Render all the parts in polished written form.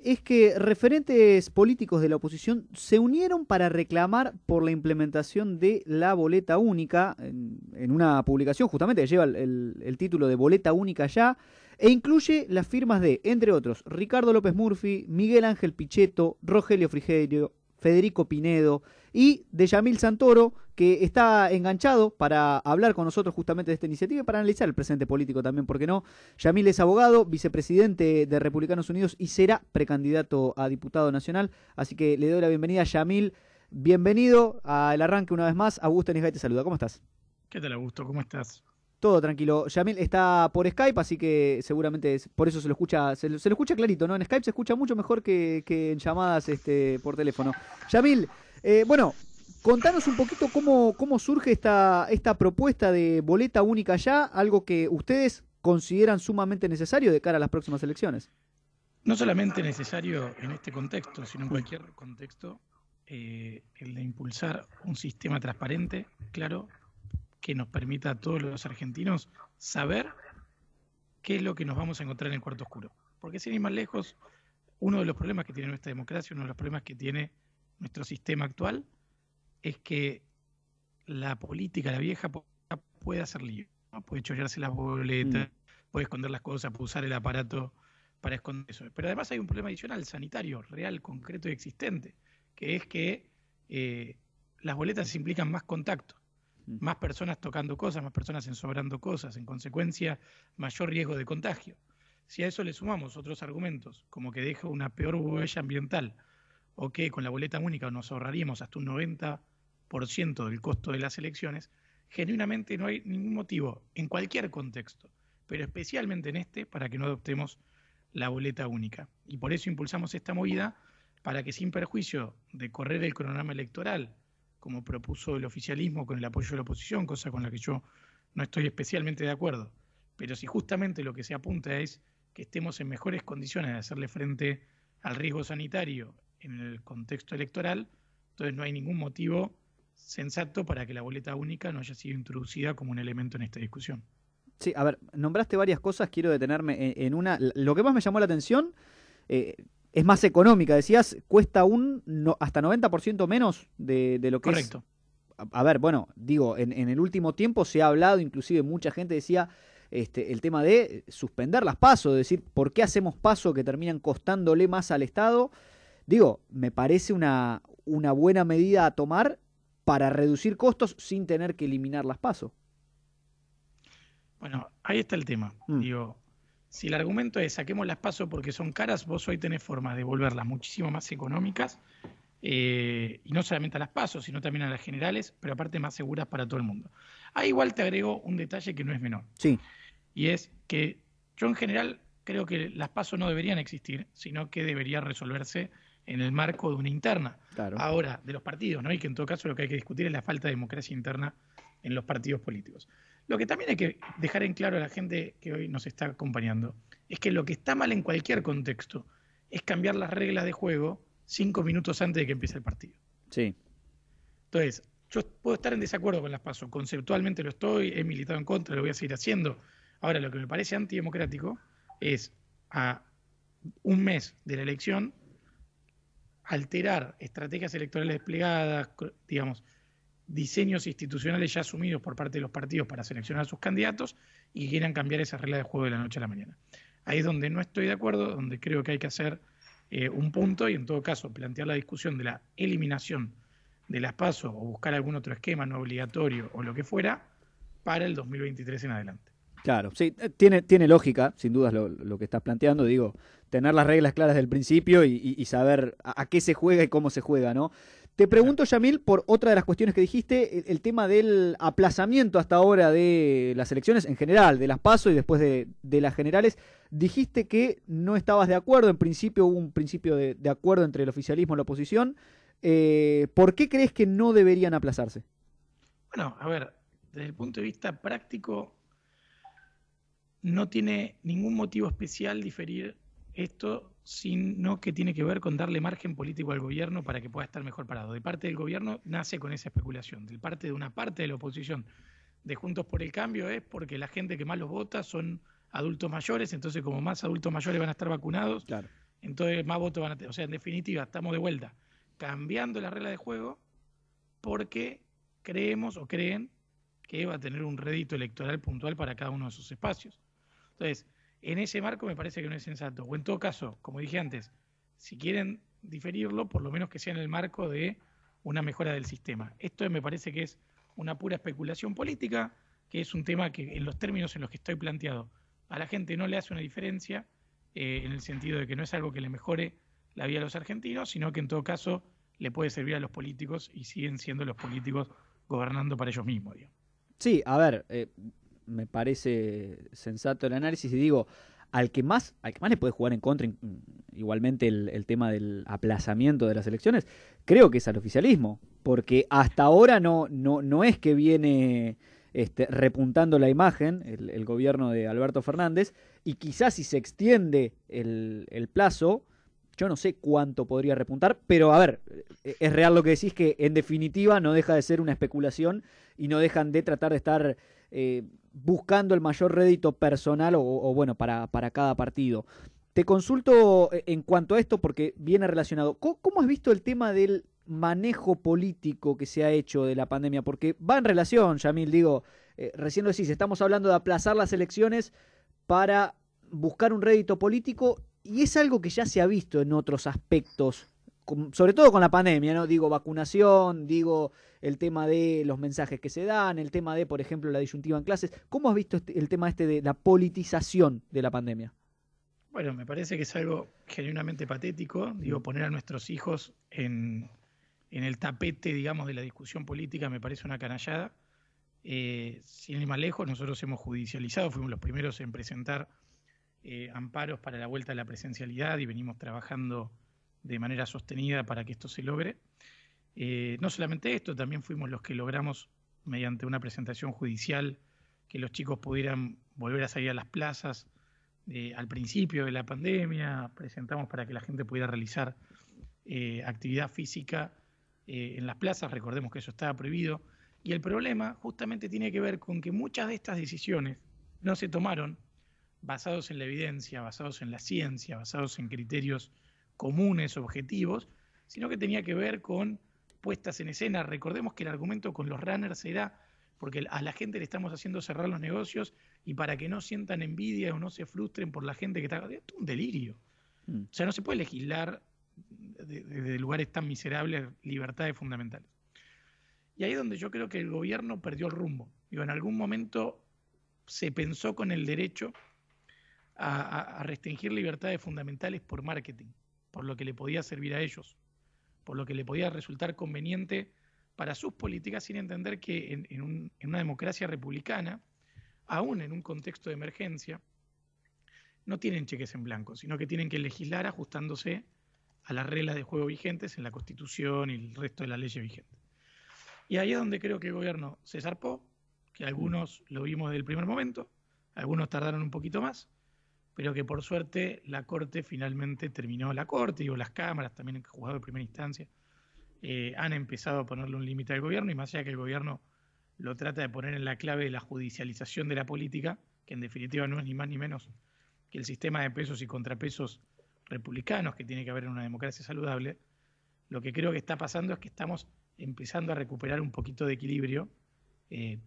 es que referentes políticos de la oposición se unieron para reclamar por la implementación de la boleta única en una publicación justamente que lleva el título de Boleta Única Ya e incluye las firmas de, entre otros, Ricardo López Murphy, Miguel Ángel Pichetto, Rogelio Frigerio, Federico Pinedo y de Yamil Santoro, que está enganchado para hablar con nosotros justamente de esta iniciativa y para analizar el presente político también, ¿por qué no? Yamil es abogado, vicepresidente de Republicanos Unidos y será precandidato a diputado nacional, así que le doy la bienvenida a Yamil. Bienvenido al arranque una vez más. Augusto Nisgay te saluda, ¿cómo estás? ¿Qué tal, Augusto? ¿Cómo estás? Todo tranquilo. Yamil está por Skype, así que seguramente por eso se lo escucha, se lo escucha clarito, ¿no? En Skype se escucha mucho mejor que en llamadas por teléfono. Yamil, bueno, contanos un poquito cómo surge esta propuesta de boleta única ya, algo que ustedes consideran sumamente necesario de cara a las próximas elecciones. No solamente necesario en este contexto, sino en Mm. cualquier contexto, el de impulsar un sistema transparente, claro, que nos permita a todos los argentinos saber qué es lo que nos vamos a encontrar en el cuarto oscuro. Porque sin ir más lejos, uno de los problemas que tiene nuestra democracia, uno de los problemas que tiene nuestro sistema actual, es que la política, la vieja, puede hacer lío, ¿no? Puede chorearse las Mm. boletas, puede esconder las cosas, puede usar el aparato para esconder eso. Pero además hay un problema adicional, sanitario, real, concreto y existente, que es que las boletas implican más contacto, Mm. más personas tocando cosas, más personas ensobrando cosas, en consecuencia, mayor riesgo de contagio. Si a eso le sumamos otros argumentos, como que deja una peor huella ambiental, o que con la boleta única nos ahorraríamos hasta un 90% del costo de las elecciones, genuinamente no hay ningún motivo, en cualquier contexto, pero especialmente en este, para que no adoptemos la boleta única. Y por eso impulsamos esta movida, para que sin perjuicio de correr el cronograma electoral, como propuso el oficialismo con el apoyo de la oposición, cosa con la que yo no estoy especialmente de acuerdo, pero si justamente lo que se apunta es que estemos en mejores condiciones de hacerle frente al riesgo sanitario en el contexto electoral, entonces no hay ningún motivo sensato para que la boleta única no haya sido introducida como un elemento en esta discusión. Sí, a ver, nombraste varias cosas, quiero detenerme en una. Lo que más me llamó la atención eh, es más económica. Decías, cuesta hasta 90% menos de lo que es. Correcto. A ver, bueno, digo, en el último tiempo se ha hablado, inclusive mucha gente decía el tema de suspender las PASO, decir, ¿por qué hacemos PASO que terminan costándole más al Estado? Digo, me parece una buena medida a tomar para reducir costos sin tener que eliminar las PASO. Bueno, ahí está el tema. Mm. Digo, si el argumento es saquemos las pasos porque son caras, vos hoy tenés formas de volverlas muchísimo más económicas, y no solamente a las pasos, sino también a las generales, pero aparte más seguras para todo el mundo. Ahí igual te agrego un detalle que no es menor, Sí. y es que yo en general creo que las pasos no deberían existir, sino que debería resolverse en el marco de una interna. Claro. Ahora, de los partidos, ¿no? Y que en todo caso lo que hay que discutir es la falta de democracia interna en los partidos políticos. Lo que también hay que dejar en claro a la gente que hoy nos está acompañando es que lo que está mal en cualquier contexto es cambiar las reglas de juego 5 minutos antes de que empiece el partido. Sí. Entonces, yo puedo estar en desacuerdo con las PASO, conceptualmente lo estoy, he militado en contra, lo voy a seguir haciendo. Ahora, lo que me parece antidemocrático es a un mes de la elección alterar estrategias electorales desplegadas, digamos, diseños institucionales ya asumidos por parte de los partidos para seleccionar a sus candidatos y quieran cambiar esa regla de juego de la noche a la mañana. Ahí es donde no estoy de acuerdo, donde creo que hay que hacer un punto y en todo caso plantear la discusión de la eliminación de las PASO o buscar algún otro esquema no obligatorio o lo que fuera para el 2023 en adelante. Claro, sí, tiene lógica, sin dudas lo que estás planteando, digo, tener las reglas claras del principio y saber a qué se juega y cómo se juega, ¿no? Te Claro. pregunto, Yamil, por otra de las cuestiones que dijiste, el tema del aplazamiento hasta ahora de las elecciones en general, de las PASO y después de las generales, dijiste que no estabas de acuerdo, en principio hubo un principio de acuerdo entre el oficialismo y la oposición. ¿Por qué crees que no deberían aplazarse? Bueno, a ver, desde el punto de vista práctico, no tiene ningún motivo especial diferir esto, sino que tiene que ver con darle margen político al gobierno para que pueda estar mejor parado. De parte del gobierno nace con esa especulación. De parte de una parte de la oposición de Juntos por el Cambio es porque la gente que más los vota son adultos mayores, entonces como más adultos mayores van a estar vacunados, Claro. entonces más votos van a tener. O sea, en definitiva, estamos de vuelta cambiando la regla de juego porque creemos o creen que va a tener un rédito electoral puntual para cada uno de sus espacios. Entonces, en ese marco me parece que no es sensato. O en todo caso, como dije antes, si quieren diferirlo, por lo menos que sea en el marco de una mejora del sistema. Esto me parece que es una pura especulación política, que es un tema que en los términos en los que estoy planteado a la gente no le hace una diferencia, en el sentido de que no es algo que le mejore la vida a los argentinos, sino que en todo caso le puede servir a los políticos y siguen siendo los políticos gobernando para ellos mismos, digamos. Sí, a ver, me parece sensato el análisis y digo, al que más le puede jugar en contra igualmente el tema del aplazamiento de las elecciones, creo que es al oficialismo, porque hasta ahora no es que viene repuntando la imagen el gobierno de Alberto Fernández, y quizás si se extiende el plazo, yo no sé cuánto podría repuntar, pero a ver, es real lo que decís, que en definitiva no deja de ser una especulación y no dejan de tratar de estar buscando el mayor rédito personal o bueno, para cada partido. Te consulto en cuanto a esto porque viene relacionado. ¿Cómo has visto el tema del manejo político que se ha hecho de la pandemia? Porque va en relación, Yamil, digo, recién lo decís, estamos hablando de aplazar las elecciones para buscar un rédito político y es algo que ya se ha visto en otros aspectos, sobre todo con la pandemia, ¿no? Digo, vacunación, digo, el tema de los mensajes que se dan, el tema de, por ejemplo, la disyuntiva en clases. ¿Cómo has visto el tema de la politización de la pandemia? Bueno, me parece que es algo genuinamente patético, digo, poner a nuestros hijos en el tapete, digamos, de la discusión política me parece una canallada. Sin ir más lejos, nosotros hemos judicializado, fuimos los primeros en presentar amparos para la vuelta a la presencialidad y venimos trabajando de manera sostenida para que esto se logre. No solamente esto, también fuimos los que logramos, mediante una presentación judicial, que los chicos pudieran volver a salir a las plazas al principio de la pandemia. Presentamos para que la gente pudiera realizar actividad física en las plazas. Recordemos que eso estaba prohibido. Y el problema justamente tiene que ver con que muchas de estas decisiones no se tomaron basados en la evidencia, basados en la ciencia, basados en criterios comunes, objetivos, sino que tenía que ver con puestas en escena. Recordemos que el argumento con los runners era porque a la gente le estamos haciendo cerrar los negocios y para que no sientan envidia o no se frustren por la gente que está... Esto es un delirio. O sea, no se puede legislar desde lugares tan miserables libertades fundamentales. Y ahí es donde yo creo que el gobierno perdió el rumbo. Digo, en algún momento se pensó con el derecho a restringir libertades fundamentales por marketing, por lo que le podía servir a ellos, por lo que le podía resultar conveniente para sus políticas, sin entender que en una democracia republicana, aún en un contexto de emergencia, no tienen cheques en blanco, sino que tienen que legislar ajustándose a las reglas de juego vigentes en la Constitución y el resto de las leyes vigentes. Y ahí es donde creo que el gobierno se zarpó, que algunos lo vimos desde el primer momento, algunos tardaron un poquito más, pero que por suerte la Corte finalmente terminó, la Corte, digo, las cámaras, también el juzgado de primera instancia, han empezado a ponerle un límite al gobierno, y más allá que el gobierno lo trata de poner en la clave de la judicialización de la política, que en definitiva no es ni más ni menos que el sistema de pesos y contrapesos republicanos que tiene que haber en una democracia saludable, lo que creo que está pasando es que estamos empezando a recuperar un poquito de equilibrio,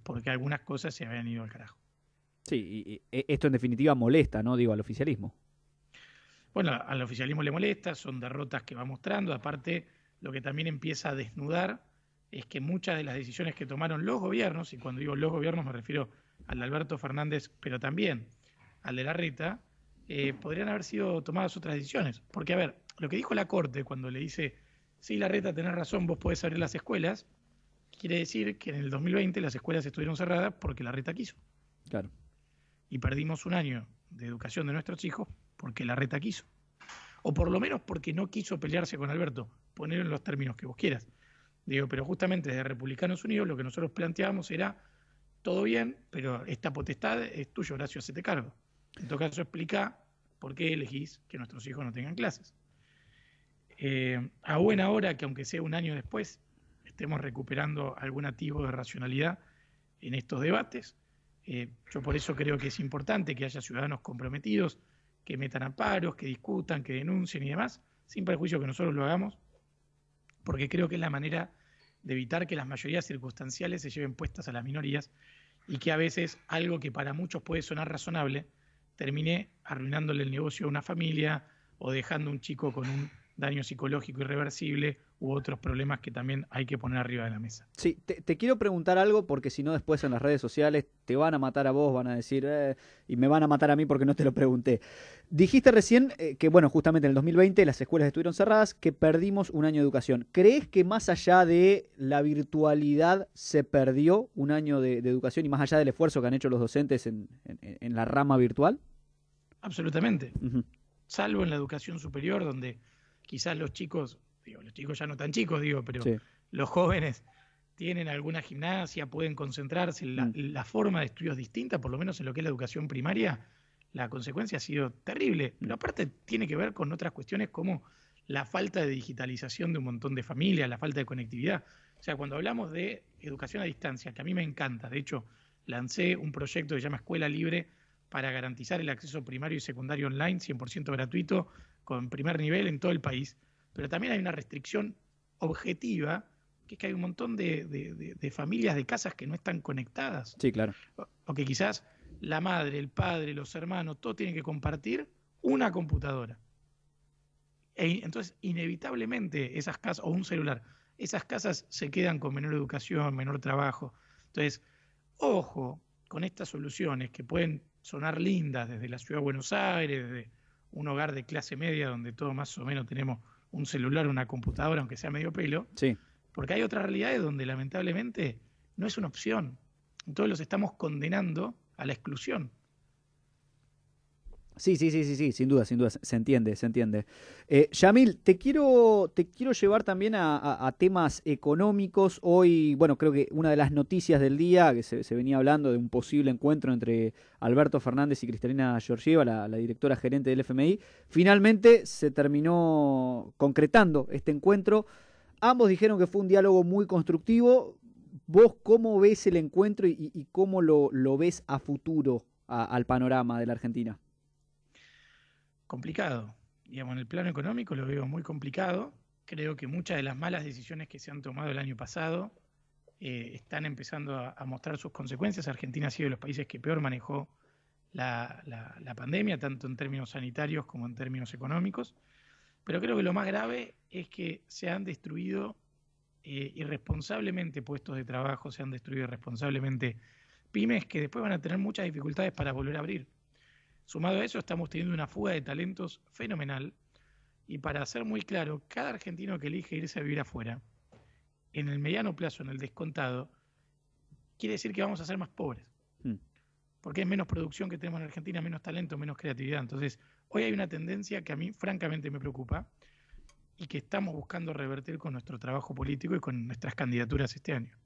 porque algunas cosas se habían ido al carajo. Sí, y esto en definitiva molesta, ¿no? Digo, al oficialismo. Bueno, al oficialismo le molesta, son derrotas que va mostrando. Aparte, lo que también empieza a desnudar es que muchas de las decisiones que tomaron los gobiernos, y cuando digo los gobiernos me refiero al de Alberto Fernández, pero también al de Larreta, podrían haber sido tomadas otras decisiones. Porque, a ver, lo que dijo la Corte cuando le dice, sí, Larreta, tenés razón, vos podés abrir las escuelas, quiere decir que en el 2020 las escuelas estuvieron cerradas porque Larreta quiso. Claro. Y perdimos un año de educación de nuestros hijos porque Larreta quiso. O por lo menos porque no quiso pelearse con Alberto, poner en los términos que vos quieras. Digo, pero justamente desde Republicanos Unidos lo que nosotros planteábamos era, todo bien, pero esta potestad es tuya, Horacio, hacete cargo. En todo caso, explica por qué elegís que nuestros hijos no tengan clases. A buena hora, que aunque sea un año después, estemos recuperando algún atisbo de racionalidad en estos debates. Yo por eso creo que es importante que haya ciudadanos comprometidos, que metan amparos, que discutan, que denuncien y demás, sin perjuicio que nosotros lo hagamos, porque creo que es la manera de evitar que las mayorías circunstanciales se lleven puestas a las minorías y que a veces algo que para muchos puede sonar razonable termine arruinándole el negocio a una familia o dejando a un chico con un daño psicológico irreversible u otros problemas que también hay que poner arriba de la mesa. Sí, te quiero preguntar algo porque si no después en las redes sociales te van a matar a vos, van a decir, y me van a matar a mí porque no te lo pregunté. Dijiste recién que, bueno, justamente en el 2020 las escuelas estuvieron cerradas, que perdimos un año de educación. ¿Crees que más allá de la virtualidad se perdió un año de educación y más allá del esfuerzo que han hecho los docentes en la rama virtual? Absolutamente. Salvo en la educación superior, donde quizás los chicos ya no tan chicos, pero sí, los jóvenes tienen alguna gimnasia, pueden concentrarse, la forma de estudio es distinta, por lo menos en lo que es la educación primaria, la consecuencia ha sido terrible. Pero aparte tiene que ver con otras cuestiones como la falta de digitalización de un montón de familias, la falta de conectividad. O sea, cuando hablamos de educación a distancia, que a mí me encanta, de hecho, lancé un proyecto que se llama Escuela Libre para garantizar el acceso primario y secundario online, 100% gratuito, con primer nivel en todo el país. Pero también hay una restricción objetiva, que es que hay un montón de familias, de casas que no están conectadas. Sí, claro. O que quizás la madre, el padre, los hermanos, todos tienen que compartir una computadora. Entonces, inevitablemente, esas casas, o un celular, esas casas se quedan con menor educación, menor trabajo. Entonces, ojo con estas soluciones que pueden sonar lindas desde la ciudad de Buenos Aires, desde un hogar de clase media donde todos más o menos tenemos un celular, una computadora, aunque sea medio pelo, sí, porque hay otras realidades donde lamentablemente no es una opción. Entonces los estamos condenando a la exclusión. Sí, sin duda, se entiende. Yamil, te quiero llevar también a temas económicos. Hoy, bueno, creo que una de las noticias del día, que se venía hablando de un posible encuentro entre Alberto Fernández y Cristalina Georgieva, la directora gerente del FMI, finalmente se terminó concretando este encuentro. Ambos dijeron que fue un diálogo muy constructivo. ¿Vos cómo ves el encuentro y cómo lo ves a futuro al panorama de la Argentina? Complicado. En el plano económico lo veo muy complicado. Creo que muchas de las malas decisiones que se han tomado el año pasado están empezando a mostrar sus consecuencias. Argentina ha sido de los países que peor manejó la pandemia, tanto en términos sanitarios como en términos económicos. Pero creo que lo más grave es que se han destruido irresponsablemente puestos de trabajo, se han destruido irresponsablemente pymes que después van a tener muchas dificultades para volver a abrir. Sumado a eso, estamos teniendo una fuga de talentos fenomenal y para ser muy claro, cada argentino que elige irse a vivir afuera, en el mediano plazo, en el descontado, quiere decir que vamos a ser más pobres. Porque es menos producción que tenemos en Argentina, menos talento, menos creatividad. Entonces, hoy hay una tendencia que a mí francamente me preocupa y que estamos buscando revertir con nuestro trabajo político y con nuestras candidaturas este año.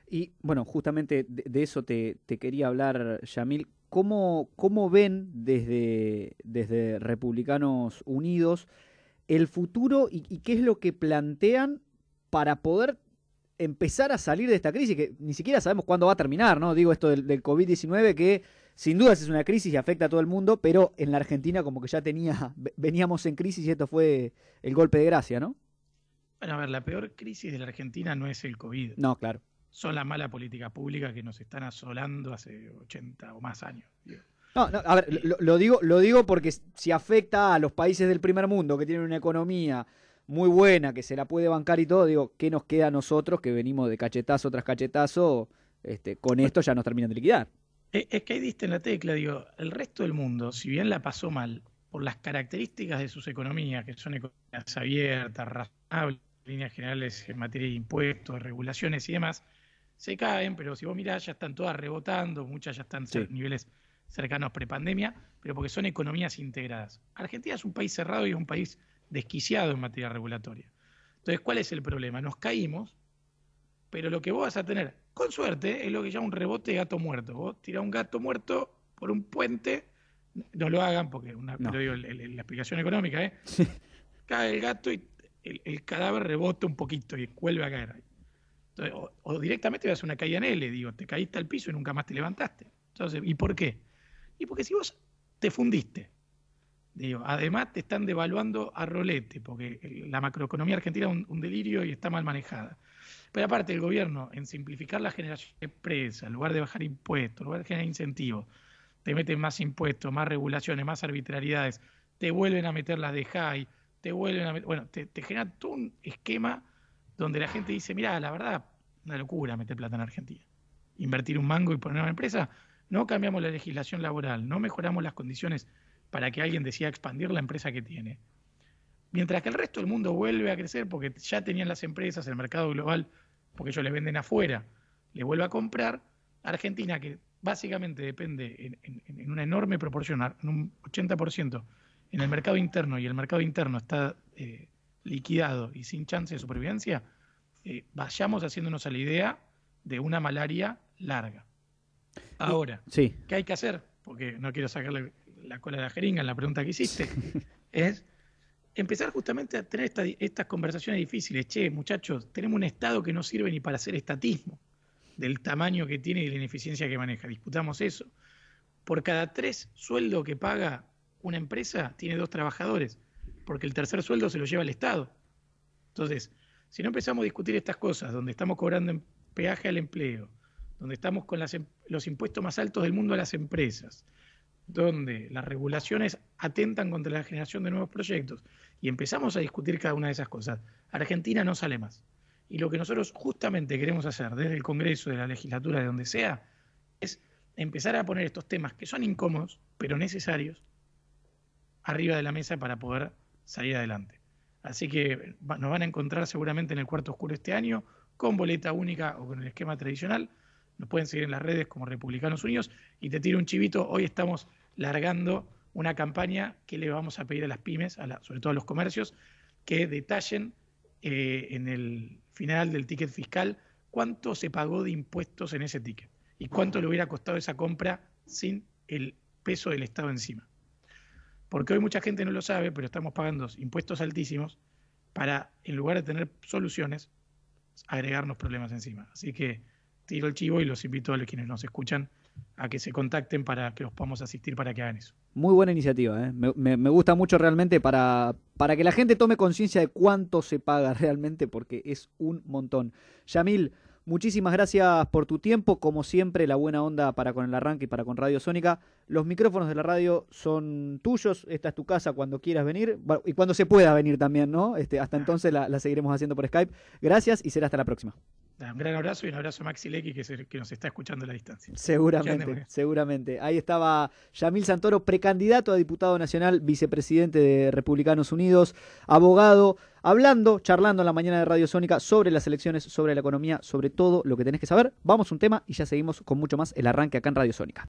Y bueno, justamente de eso te quería hablar, Yamil. ¿Cómo ven desde Republicanos Unidos el futuro y qué es lo que plantean para poder empezar a salir de esta crisis, que ni siquiera sabemos cuándo va a terminar, ¿no? Digo esto del COVID-19, que sin dudas es una crisis y afecta a todo el mundo, pero en la Argentina como que ya veníamos en crisis y esto fue el golpe de gracia, ¿no? Bueno, a ver, la peor crisis de la Argentina no es el COVID. No, claro. Son la mala política pública que nos están asolando hace 80 o más años. No, a ver, lo digo porque si afecta a los países del primer mundo que tienen una economía muy buena, que se la puede bancar y todo, digo, ¿qué nos queda a nosotros que venimos de cachetazo tras cachetazo? Con esto ya nos terminan de liquidar. Es que ahí diste en la tecla, el resto del mundo, si bien la pasó mal por las características de sus economías, que son economías abiertas, razonables, líneas generales en materia de impuestos, regulaciones y demás, se caen, pero si vos mirás, ya están todas rebotando, muchas ya están en niveles cercanos prepandemia, pero porque son economías integradas. Argentina es un país cerrado y es un país desquiciado en materia regulatoria. Entonces, ¿cuál es el problema? Nos caímos, pero lo que vos vas a tener, con suerte, es lo que llama un rebote de gato muerto. Vos tirás un gato muerto por un puente, no lo hagan porque pero digo, la explicación económica, cae el gato y el cadáver rebota un poquito y vuelve a caer. Entonces, o directamente vas a una caída en L, te caíste al piso y nunca más te levantaste. Entonces, ¿y por qué? Y porque si vos te fundiste Digo, además te están devaluando a rolete, porque la macroeconomía argentina es un delirio y está mal manejada. Pero aparte el gobierno, en simplificar la generación de empresas, en lugar de bajar impuestos, en lugar de generar incentivos, te meten más impuestos, más regulaciones, más arbitrariedades, te vuelven a meter las de high, te vuelven a meter, bueno, te genera todo un esquema donde la gente dice, mira, la verdad, una locura meter plata en Argentina. Invertir un mango y poner una empresa, no cambiamos la legislación laboral, no mejoramos las condiciones para que alguien decida expandir la empresa que tiene. Mientras que el resto del mundo vuelve a crecer porque ya tenían las empresas, el mercado global, porque ellos les venden afuera, le vuelve a comprar. Argentina, que básicamente depende en una enorme proporción, en un 80% en el mercado interno, y el mercado interno está liquidado y sin chance de supervivencia, vayamos haciéndonos a la idea de una malaria larga. Ahora, sí. ¿Qué hay que hacer? Porque no quiero sacarle la cola de la jeringa en la pregunta que hiciste, es empezar justamente a tener estas conversaciones difíciles. Che, muchachos, tenemos un Estado que no sirve ni para hacer estatismo, del tamaño que tiene y de la ineficiencia que maneja. Discutamos eso. Por cada 3 sueldos que paga una empresa, tiene 2 trabajadores, porque el tercer sueldo se lo lleva el Estado. Entonces, si no empezamos a discutir estas cosas, donde estamos cobrando peaje al empleo, donde estamos con los impuestos más altos del mundo a las empresas, donde las regulaciones atentan contra la generación de nuevos proyectos, y empezamos a discutir cada una de esas cosas, Argentina no sale más. Y lo que nosotros justamente queremos hacer desde el Congreso, de la legislatura, de donde sea, es empezar a poner estos temas que son incómodos, pero necesarios, arriba de la mesa para poder salir adelante. Así que nos van a encontrar seguramente en el Cuarto Oscuro este año, con boleta única o con el esquema tradicional. Nos pueden seguir en las redes como Republicanos Unidos. Y te tiro un chivito, hoy estamos largando una campaña que le vamos a pedir a las pymes, sobre todo a los comercios, que detallen en el final del ticket fiscal cuánto se pagó de impuestos en ese ticket y cuánto le hubiera costado esa compra sin el peso del Estado encima. Porque hoy mucha gente no lo sabe, pero estamos pagando impuestos altísimos para, en lugar de tener soluciones, agregarnos problemas encima. Así que tiro el chivo y los invito a los quienes nos escuchan a que se contacten para que los podamos asistir para que hagan eso. Muy buena iniciativa, ¿eh? Me gusta mucho realmente para que la gente tome conciencia de cuánto se paga realmente, porque es un montón. Yamil, muchísimas gracias por tu tiempo, como siempre, la buena onda para con el arranque y para con Radio Sónica. Los micrófonos de la radio son tuyos, esta es tu casa cuando quieras venir, y cuando se pueda venir también, ¿no? Hasta entonces la seguiremos haciendo por Skype. Gracias y será hasta la próxima. Un gran abrazo y un abrazo a Maxi Lecky que nos está escuchando a la distancia. Seguramente. Ahí estaba Yamil Santoro, precandidato a diputado nacional, vicepresidente de Republicanos Unidos, abogado, charlando en la mañana de Radio Sónica sobre las elecciones, sobre la economía, sobre todo lo que tenés que saber. Vamos a un tema y ya seguimos con mucho más el arranque acá en Radio Sónica.